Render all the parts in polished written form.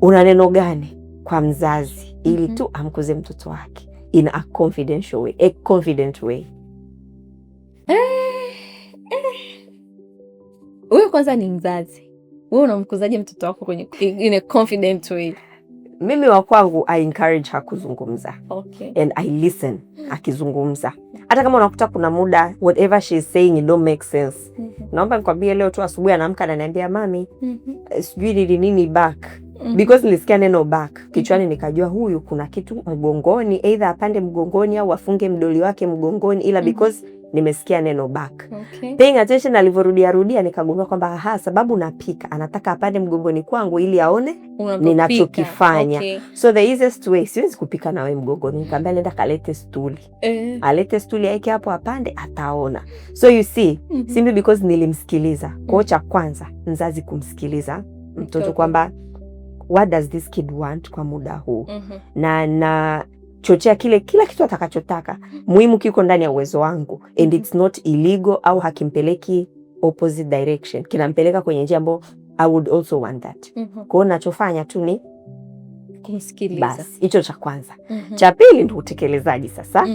una neno gani kwa mzazi ili tu amkuze mtoto wake in a confidential way, a confident way? Wewe kwanza ni mzazi, wewe unamkuzaje mtoto wako kwenye in a confident way? Mimi wa kwangu I encourage her kuzungumza. Okay. And I listen akizungumza. Hata kama unakuta kuna muda whatever she is saying it don't make sense. Naomba nikwambie leo tu asubuhi anaamka ananiambia mami, sijui nini back. Because nilisikia neno back. Kichwani nikajua huyu kuna kitu mgongoni, either apande mgongoni au afunge mdoli wake mgongoni, ila because nimesikia neno back. Okay. Paying attention alivyorudia nikagundua kwamba sababu napika anataka apande mgongoni kwangu ili aone ninachokifanya. Okay. So the easiest way, siwezi kupika na wewe mgongoni. Nikamwambia nenda kalete stuli. Alete stuli aeke hapo apande ataona. So you see, simply because nilimsikiliza. Kwa cha kwanza mzazi kumsikiliza mtoto kwamba what does this kid want kwa muda huu. Na chochea kila kitu atakachotaka. Muhimu kiko ndani ya uwezo wangu and it's not illegal au hakimpeleki opposite direction. Kinampeleka kwenye njia ambayo I would also want that. Kwa hiyo nachofanya tu ni kumsikiliza. Basi, hicho cha kwanza. Cha pili ndio utekelezaji sasa.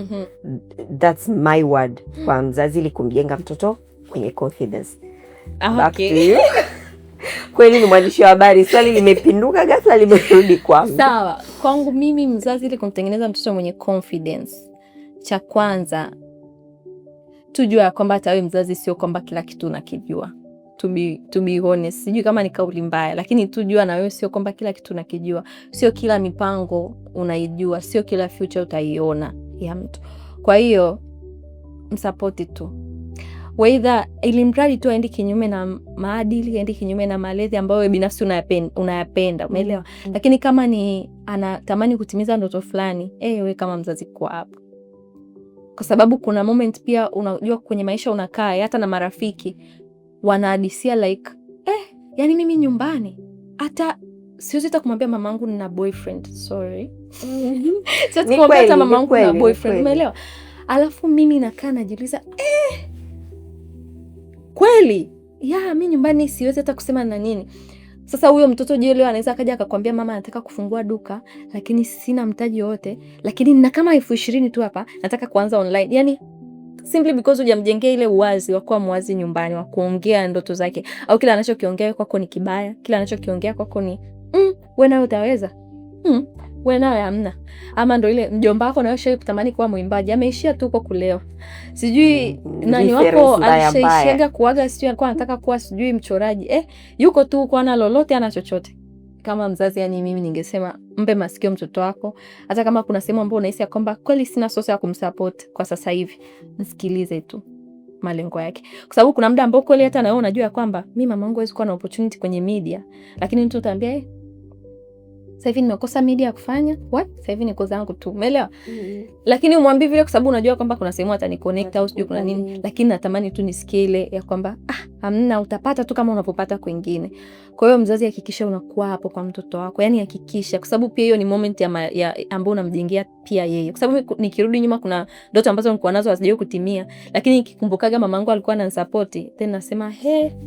That's my word kwa mzazi ili kumjenga mtoto kwenye confidence. Okay. Kweli ni mwandishi wa habari, swali limepinduka ghafla limerudi kwangu. Sawa, kwangu mimi mzazi ili kumtengeneza mtoto mwenye confidence, cha kwanza tujua kwamba hata wewe mzazi sio kwamba kila kitu unakijua. To be honest, sijui kama ni kauli mbaya, lakini tujua na wewe sio kwamba kila kitu unakijua. Sio kila mipango unaijua, sio kila future utaiona ya mtu. Kwa hiyo msupport tu. Whether ilimradi tu aende kinyume na maadili, aende kinyume na malezi ambayo wewe binafsi unayapenda, umeelewa? Lakini kama ni anatamani kutimiza ndoto fulani, wewe kama mzazi kwa hapo. Kwa sababu kuna moment pia unajua kwenye maisha unakaa hata na marafiki wanahadisia like yani mimi nyumbani hata siwezi hata kumwambia mamangu nina boyfriend, sorry. Siwezi kumwambia hata mamangu nina boyfriend, umeelewa? Alafu mimi nakaa najiuliza kweli? Mimi nyumbani siwezi hata kusema na nini. Sasa huyo mtoto je, leo anaweza akaja akakwambia mama nataka kufungua duka lakini sina mtaji wote, lakini nina kama 20,000 tu hapa, nataka kuanza online. Yani simply because hujamjengea ile uwazi wa kuwa mwazi nyumbani, wa kuongea ndoto zake, au kila anachokiongea kwako ni kibaya, kila anachokiongea kwako ni wewe nawe utaweza. Wewe nawe hamna. Ama ndo ile mjomba wako na wewe kutamani kuwa mwimbaji, ameishia tu huko kuleo. Sijui nani wako alishaishaga kuaga, sijui alikuwa anataka kuwa sijui mchoraji. Yuko tu kwa ana lolote ana chochote. Kama mzazi, yani mimi ningesema mpe masikio mtoto wako. Hata kama kuna sehemu ambayo unahisi kwamba kweli sina source ya kumsupport kwa sasa hivi, msikilize tu malengo yake. Kwa sababu kuna muda ambao kweli hata na wewe unajua kwamba mimi mamangu hawezi kuwa na opportunity kwenye media, lakini mtu utaambia sasa hivi nimekosa media ya kufanya. Sasa hivi niko zangu tu. Umeelewa? Lakini umwambie vile kwa sababu unajua kwamba kuna sehemu atani connect au sijui kuna nini, lakini natamani tu nisikie ile ya kwamba hamna, utapata tu kama unapopata kwingine. Kwa hiyo mzazi hakikisha unakuwa hapo kwa mtoto wako. Yaani hakikisha, kwa sababu pia hiyo ni moment ya ambayo unamjengea pia yeye. Kwa sababu nikirudi nyuma kuna ndoto ambazo nilikuwa nazo hazijawahi kutimia, lakini nikikumbukaga mamangu alikuwa ananisupport, then nasema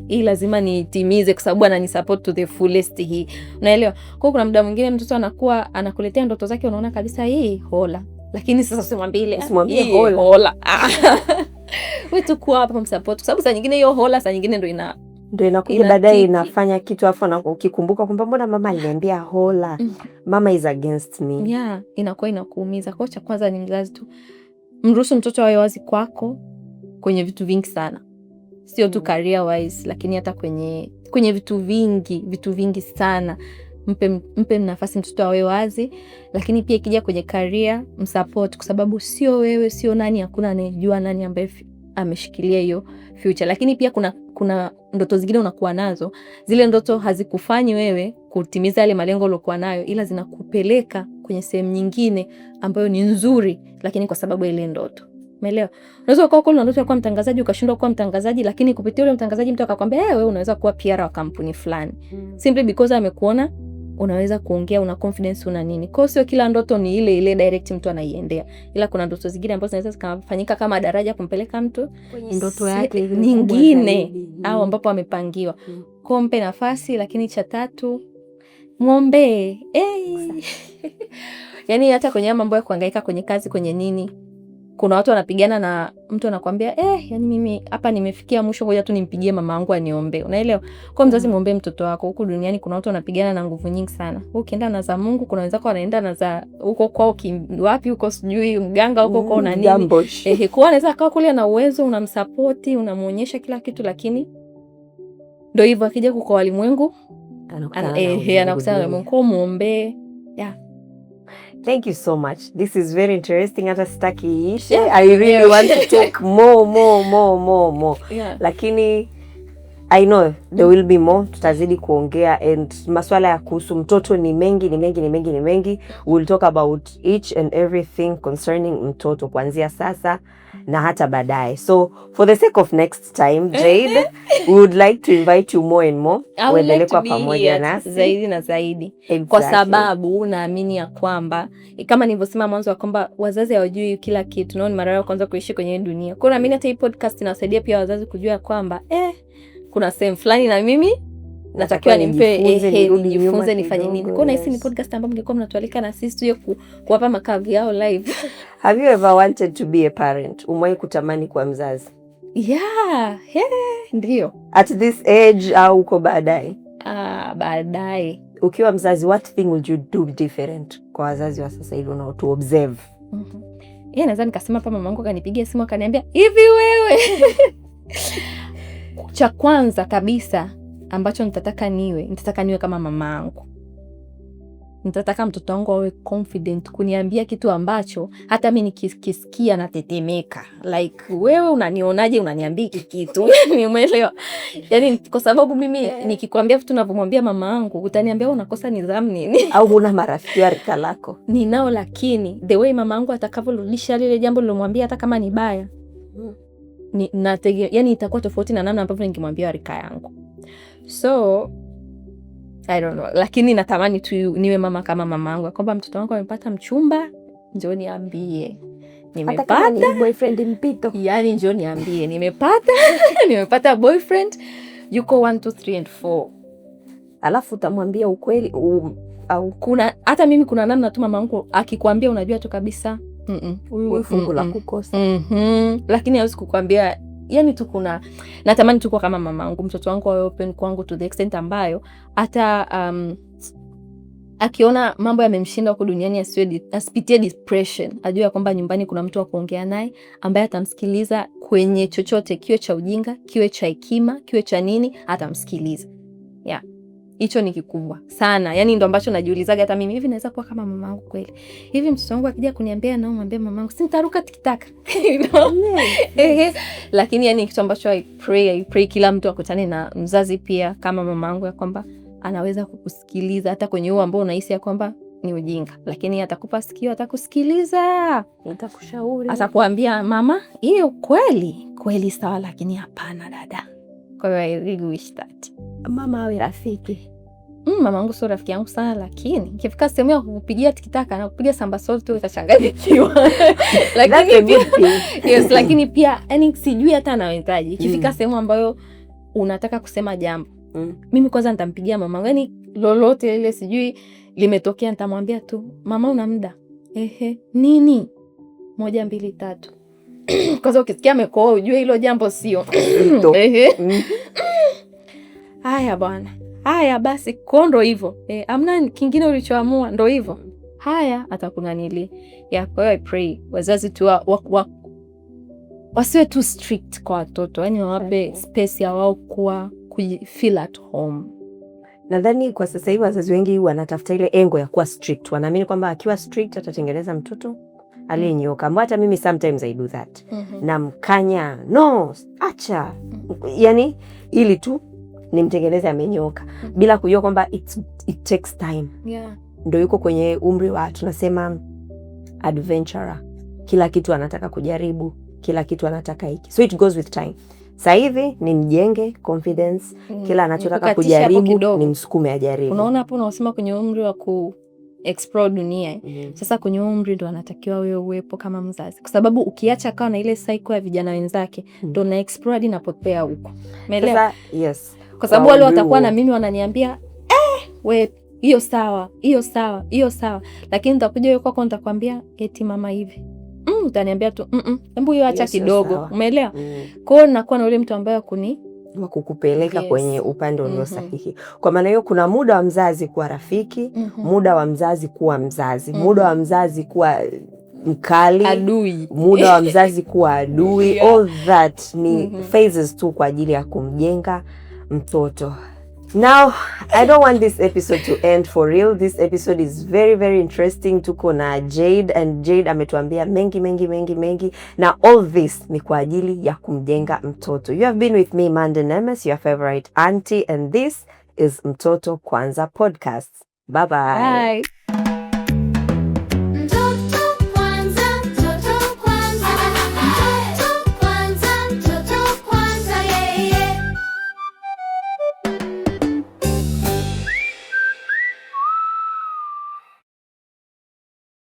hii lazima nitimize kwa sababu ananisupport to the fullest hii. Unaelewa? Kwa hiyo kuna muda mwingine mtoto anakuwa anakuletea ndoto zake, unaona kabisa hii hola. Lakini sasa usimwambie hola. Wewe tu kuwa hapa msupport, kwa sababu saa nyingine hiyo hola saa nyingine ndio inakuja baadaye inafanya kitu afu na ukikumbuka kwamba mbona mama aliniambia hola. Mama is against me. Inakuwa inakuumiza. Kwa cha kwanza ni mzazi tu mruhusu mtoto awe wazi kwako kwenye vitu vingi sana. Sio tu career wise, lakini hata kwenye vitu vingi sana. Mpe nafasi mtoto awe wazi, lakini pia ikija kwenye career msupport, kwa sababu sio wewe, sio nani, hakuna anayejua nani ambaye ameshikilia hiyo future. Lakini pia kuna ndoto zingine unakuwa nazo, zile ndoto hazikufanyi wewe kutimiza yale malengo ulokuwa nayo, ila zinakupeleka kwenye sehemu nyingine ambayo ni nzuri, lakini kwa sababu ile ndoto. Umeelewa? Unaweza ukawa kuna ndoto ya kuwa mtangazaji ukashindwa kuwa mtangazaji, lakini kupitia ule mtangazaji mtu akakwambia wewe unaweza kuwa PR wa kampuni fulani. Simply because amekuona unaweza kuongea, una confidence, una nini. Kwa sio kila ndoto ni ile direct mtu anaiendea, ila kuna ndoto zingine ambazo zinaweza zikafanyika kama daraja kumpeleka mtu ndoto yake nyingine au ambapo amepangiwa. Kwa mpe nafasi. Lakini cha tatu muombe. Yani hata kwenye mambo ya kuhangaika kwenye kazi, kwenye nini, kuna watu wanapigana na mtu anakuambia yani mimi hapa nimefikia mwisho, ngoja tu nimpigie mama yangu aniombe. Unaelewa? Kwa mzazi muombe mtoto wako. Huku duniani kuna watu wanapigana na nguvu nyingi sana. Ukienda na za Mungu, kuna wenzako wanaenda na za huko kwao wapi huko sijui mganga huko kwao na nini. Kwa anaweza akawa kule na uwezo, unamsupport, unamuonyesha kila kitu, lakini ndio hivyo akija kwa walimwengu anakutana na Mungu, muombe. Yeah. Thank you so much. This is very interesting. Hata sitaki ishe. I really want to take more. Yeah. Lakini I know there will be more. Tutazidi kuongea, and maswala ya kuhusu mtoto ni mengi. We'll talk about each and everything concerning mtoto kuanzia sasa na hata baadaye. So for the sake of next time, Jade, we would like to invite you more and more. Uendelee kwa pamoja nasi zaidi na zaidi. Exactly. Kwa sababu naamini ya kwamba kama nilivyosema mwanzo wa kwamba wazazi hawajui kila kitu. Ni mara ya kwanza kuishi kwenye dunia. Kwa naamini hata hii podcast inasaidia pia wazazi kujua kwamba kuna sehemu fulani na mimi natakiwa nijifunze nifanye nini. Kwa nahisi ni podcast ambayo mngekuwa mnatualika na sisi tuje kuwapa makavu yao live. Have you ever wanted to be a parent? Umewahi kutamani kuwa mzazi? Yeah, ndio. At this age au uko baadaye? Baadaye. Ukiwa mzazi, what thing would you do different kwa wazazi wa sasa hivi unao to observe? Naweza nikasema pa mamangu akanipigia simu akaniambia, "Hivi wewe?" Cha kwanza kabisa ambacho nitataka niwe kama mamangu. Nitataka mtoto wangu awe confident kuniambia kitu ambacho hata mimi nikisikia natetemeka. Like, wewe unanionaje unaniambia kitu? Nimeelewa. Yani kwa sababu mimi nikikwambia vitu ninavyomwambia mama yangu, utaniambia unakosa nidhamu nini? Au huna marafiki wa rika lako? Ninao, lakini the way mama yangu atakavyorudisha lile jambo nilomwambia hata kama ni baya, yani itakuwa tofauti na namna ambavyo ningemwambia rika yangu. So I don't know, lakini natamani tu niwe mama kama mamangu, kwamba mtoto wangu amepata mchumba, njoo niambie nimepata. Hata kama ni boyfriend mpito, yani njoo niambie nimepata boyfriend, yuko 1 2 3 and 4. Alafu utamwambia ukweli au kuna hata mimi kuna namna tu mamangu akikwambia unajua tu kabisa huyu fungu la kukosa. Lakini hawezi kukwambia, yani tu kuna natamani tu kwa kama mamangu, mtoto wangu awe open kwangu to the extent ambayo hata akiona mambo yamemshinda huko duniani asipitie depression, ajue kwamba nyumbani kuna mtu wa kuongea naye ambaye atamsikiliza kwenye chochote, kiwe cha ujinga, kiwe cha hekima, kiwe cha nini, atamsikiliza. Yeah. Hicho ni kikubwa sana. Yani ndo ambacho najiulizaga hata mimi, hivi naweza kuwa kama mamangu kweli? Hivi mtoto wangu akija kuniambia na mwambie mamangu, si nitaruka tikitaka. Lakini yani kitu ambacho I pray kila mtu akutane na mzazi pia kama mamangu, ya kwamba anaweza kukusikiliza hata kwenye huo ambao unahisi ya kwamba ni ujinga, lakini atakupa sikio, atakusikiliza, atakushauri, atakwambia mama, hiyo kweli sawa, lakini hapana dada. Kwa hiyo I really wish that mama awe rafiki. Mama yangu sio rafiki yangu sana, lakini ikifika sehemu ya kukupigia tikitaka na kupiga samba salt tu utachanganyikiwa. Lakini pia yani sijui hata anawezaje. Ikifika sehemu ambayo unataka kusema jambo, mimi kwanza nitampigia mama. Yani lolote ile sijui limetokea, nitamwambia tu, mama una muda? Nini? 1 2 3. Kwanza ukisikia amekoa ujue hilo jambo sio. Haya bwana. Haya basi, kondo hivyo. Amna kingine ulichoamua, ndo hivyo. Haya, atakunanili. Ya, kwa hiyo I pray wazazi tu wasiwe too strict kwa watoto. Yaani wawape space ya wao feel at home. Nadhani kwa sasa hivi wazazi wengi wanatafuta ile engo ya kuwa strict. Wanaamini kwamba akiwa strict atatengeneza mtoto aliyenyoka. Hata mimi sometimes I do that. Na mkanya, no, acha. Yani ili tu nimtengeneze amenyoka, bila kujua kwamba it takes time. Yeah. Ndio yuko kwenye umri wa tunasema adventurer. Kila kitu anataka kujaribu, kila kitu anataka hiki. So it goes with time. Sasa hivi ni mjenge confidence, kila anachotaka kujaribu ni msukume ajaribu. Unaona hapo unasema kwenye umri wa explore dunia. Sasa kwenye umri ndo anatakiwa wewe uwepo kama mzazi. Kwa sababu ukiacha kawa na ile cycle ya vijana wenzake, ndo na explore hadi napotea huko. Umeelewa? Yes. Kwa sababu wale watakuwa na mimi wananiambia, we hiyo sawa, hiyo sawa, hiyo sawa. Lakini nitakuja wewe kwako nitakwambia eti mama hivi. Utaniambia tu hebu hiyo acha kidogo. Umeelewa? Kwa hiyo nakuwa na ule mtu ambaye wa kukupeleka kwenye upande ulio sahihi. Kwa maana hiyo kuna muda wa mzazi kuwa rafiki, muda wa mzazi kuwa mzazi, muda wa mzazi kuwa mkali, adui, muda wa mzazi kuwa adui. All that ni phases tu kwa ajili ya kumjenga mtoto. Now, I don't want this episode to end for real. This episode is very, very interesting. Tuko na Jade, and Jade ametuambia mengi. Na all this ni kwa ajili ya kumjenga mtoto. You have been with me, Mande Nemes, your favorite auntie, and this is Mtoto Kwanza Podcast. Bye-bye. Bye.